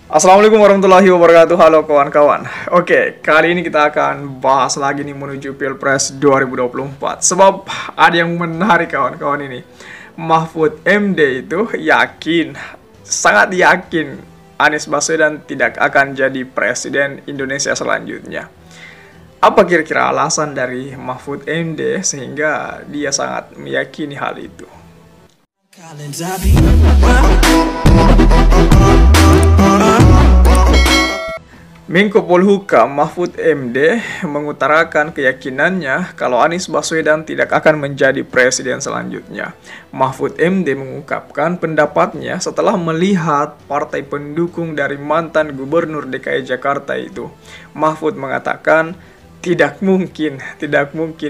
Assalamualaikum warahmatullahi wabarakatuh. Halo kawan-kawan. Oke, kali ini kita akan bahas lagi nih menuju Pilpres 2024. Sebab ada yang menarik kawan-kawan ini. Mahfud MD itu yakin, sangat yakin Anies Baswedan tidak akan jadi presiden Indonesia selanjutnya. Apa kira-kira alasan dari Mahfud MD sehingga dia sangat meyakini hal itu? Menko Polhukam Mahfud MD mengutarakan keyakinannya kalau Anies Baswedan tidak akan menjadi presiden selanjutnya. Mahfud MD mengungkapkan pendapatnya setelah melihat partai pendukung dari mantan Gubernur DKI Jakarta itu. Mahfud mengatakan tidak mungkin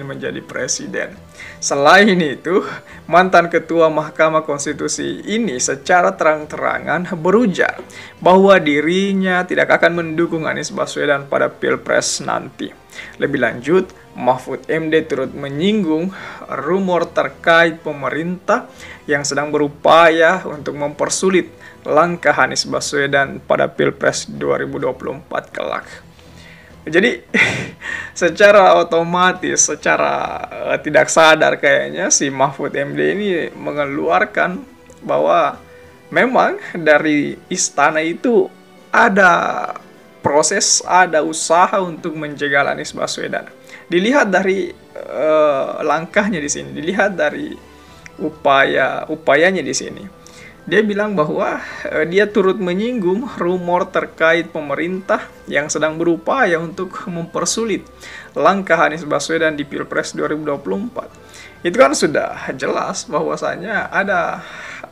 menjadi presiden. Selain itu, mantan Ketua Mahkamah Konstitusi ini secara terang-terangan berujar bahwa dirinya tidak akan mendukung Anies Baswedan pada Pilpres nanti. Lebih lanjut, Mahfud MD turut menyinggung rumor terkait pemerintah yang sedang berupaya untuk mempersulit langkah Anies Baswedan pada Pilpres 2024 kelak. Jadi secara otomatis, secara tidak sadar kayaknya si Mahfud MD ini mengeluarkan bahwa memang dari istana itu ada proses, ada usaha untuk menjegal Anies Baswedan. Dilihat dari langkahnya di sini, dilihat dari upayanya di sini. Dia bilang bahwa dia turut menyinggung rumor terkait pemerintah yang sedang berupaya untuk mempersulit langkah Anies Baswedan di Pilpres 2024. Itu kan sudah jelas bahwasanya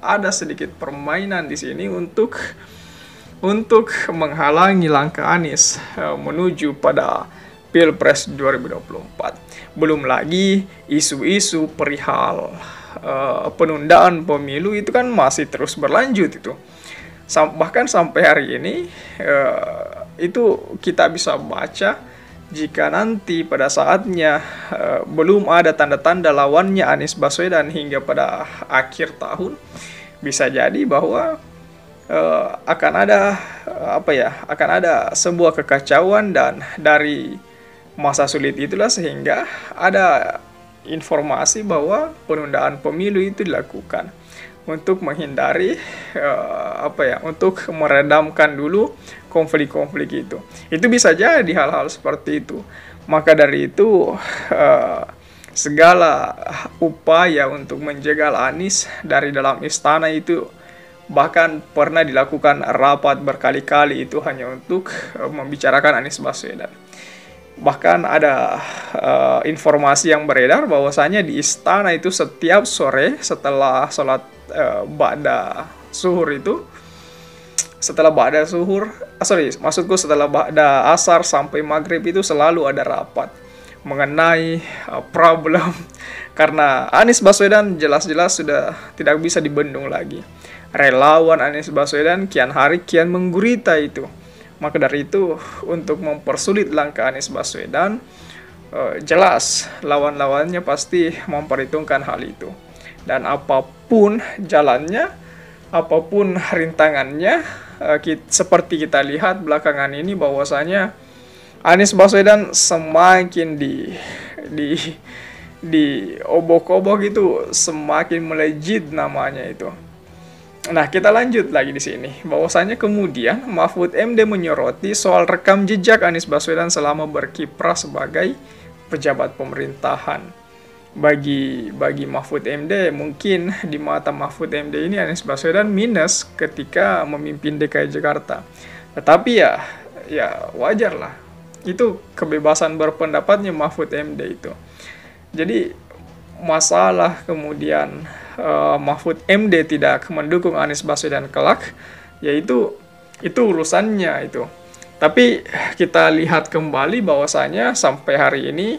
ada sedikit permainan di sini untuk menghalangi langkah Anies menuju pada Pilpres 2024. Belum lagi isu-isu perihal penundaan pemilu itu kan masih terus berlanjut itu. Bahkan sampai hari ini itu kita bisa baca jika nanti pada saatnya belum ada tanda-tanda lawannya Anies Baswedan hingga pada akhir tahun, bisa jadi bahwa akan ada sebuah kekacauan, dan dari masa sulit itulah sehingga ada informasi bahwa penundaan pemilu itu dilakukan untuk menghindari untuk meredamkan dulu konflik-konflik itu. Itu bisa jadi hal-hal seperti itu. Maka dari itu segala upaya untuk menjegal Anies dari dalam istana itu, bahkan pernah dilakukan rapat berkali-kali itu hanya untuk membicarakan Anies Baswedan. Bahkan ada informasi yang beredar bahwasanya di istana itu setiap sore setelah sholat ba'da suhur setelah ba'da asar sampai maghrib itu selalu ada rapat mengenai problem karena Anies Baswedan jelas-jelas sudah tidak bisa dibendung lagi. Relawan Anies Baswedan kian hari kian menggurita itu. Maka dari itu, untuk mempersulit langkah Anies Baswedan, jelas lawan-lawannya pasti memperhitungkan hal itu. Dan apapun jalannya, apapun rintangannya, seperti kita lihat belakangan ini bahwasanya Anies Baswedan semakin di obok-obok itu, semakin melejit namanya itu. Nah, kita lanjut lagi di sini. Bahwasanya kemudian Mahfud MD menyoroti soal rekam jejak Anies Baswedan selama berkiprah sebagai pejabat pemerintahan. Bagi Mahfud MD, mungkin di mata Mahfud MD ini Anies Baswedan minus ketika memimpin DKI Jakarta. Tetapi ya wajar lah. Itu kebebasan berpendapatnya Mahfud MD itu. Jadi masalah kemudian Mahfud MD tidak mendukung Anies Baswedan kelak, yaitu urusannya itu. Tapi kita lihat kembali bahwasanya sampai hari ini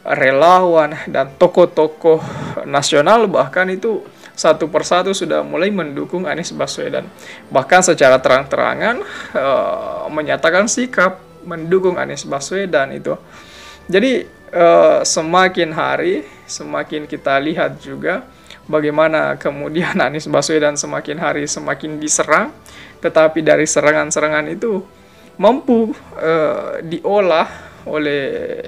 relawan dan tokoh-tokoh nasional bahkan itu satu persatu sudah mulai mendukung Anies Baswedan. Bahkan secara terang-terangan menyatakan sikap mendukung Anies Baswedan itu. Jadi semakin hari semakin kita lihat juga bagaimana kemudian Anies Baswedan semakin hari semakin diserang tetapi dari serangan-serangan itu mampu diolah oleh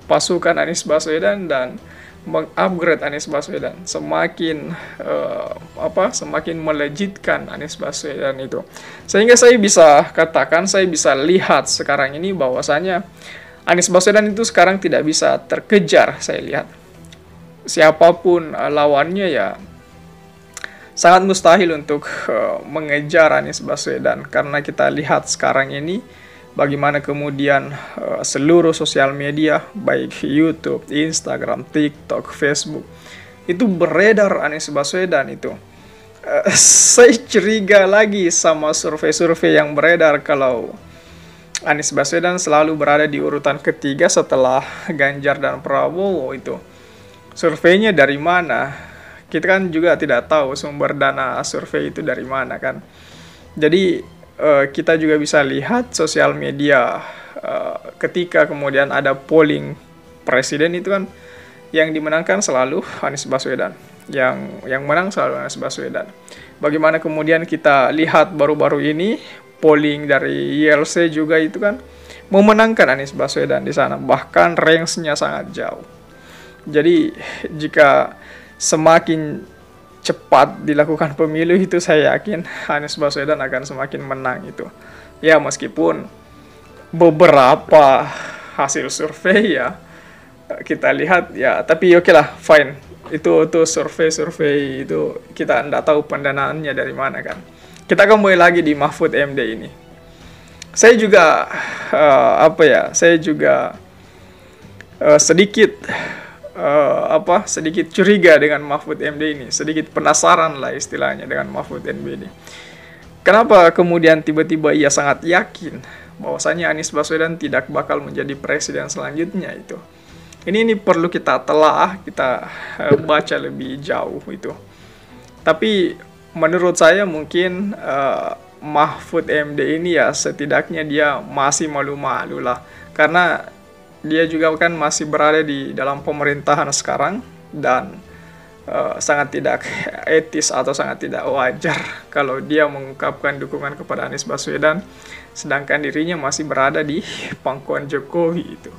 pasukan Anies Baswedan dan mengupgrade Anies Baswedan, semakin semakin melejitkan Anies Baswedan itu, sehingga saya bisa katakan, saya bisa lihat sekarang ini bahwasanya Anies Baswedan itu sekarang tidak bisa terkejar. Saya lihat siapapun lawannya ya sangat mustahil untuk mengejar Anies Baswedan, karena kita lihat sekarang ini bagaimana kemudian seluruh sosial media, baik YouTube, Instagram, TikTok, Facebook, itu beredar Anies Baswedan itu. Saya curiga lagi sama survei-survei yang beredar kalau Anies Baswedan selalu berada di urutan ketiga setelah Ganjar dan Prabowo itu. Surveinya dari mana? Kita kan juga tidak tahu sumber dana survei itu dari mana kan. Jadi kita juga bisa lihat sosial media ketika kemudian ada polling presiden itu kan yang dimenangkan selalu Anies Baswedan, yang menang selalu Anies Baswedan. Bagaimana kemudian kita lihat baru-baru ini polling dari YLC juga itu kan memenangkan Anies Baswedan di sana, bahkan range-nya sangat jauh. Jadi jika semakin cepat dilakukan pemilu itu, saya yakin Anies Baswedan akan semakin menang itu. Ya meskipun beberapa hasil survei ya kita lihat ya, tapi oke lah, fine. Itu survei itu kita tidak tahu pendanaannya dari mana kan. Kita kembali lagi di Mahfud MD ini. Saya juga sedikit curiga dengan Mahfud MD ini, sedikit penasaran lah istilahnya dengan Mahfud MD ini. Kenapa kemudian tiba-tiba ia sangat yakin bahwasanya Anies Baswedan tidak bakal menjadi presiden selanjutnya itu? Ini perlu kita telah, kita baca lebih jauh itu. Tapi menurut saya mungkin Mahfud MD ini ya setidaknya dia masih malu-malu lah, karena dia juga kan masih berada di dalam pemerintahan sekarang, dan sangat tidak etis atau sangat tidak wajar kalau dia mengungkapkan dukungan kepada Anies Baswedan sedangkan dirinya masih berada di pangkuan Jokowi itu.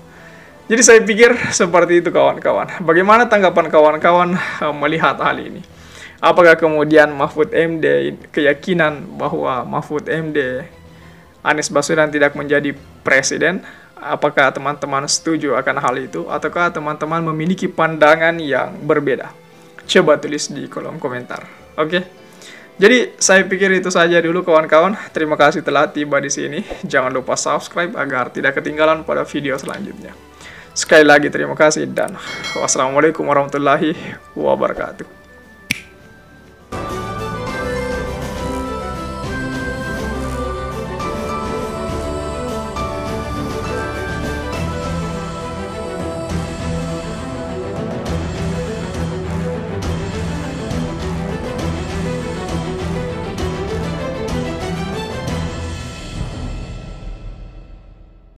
Jadi saya pikir seperti itu kawan-kawan. Bagaimana tanggapan kawan-kawan melihat hal ini? Apakah kemudian Mahfud MD, keyakinan bahwa Mahfud MD Anies Baswedan tidak menjadi presiden? Apakah teman-teman setuju akan hal itu? Ataukah teman-teman memiliki pandangan yang berbeda? Coba tulis di kolom komentar. Oke? Jadi saya pikir itu saja dulu kawan-kawan. Terima kasih telah tiba di sini. Jangan lupa subscribe agar tidak ketinggalan pada video selanjutnya. Sekali lagi terima kasih dan wassalamualaikum warahmatullahi wabarakatuh.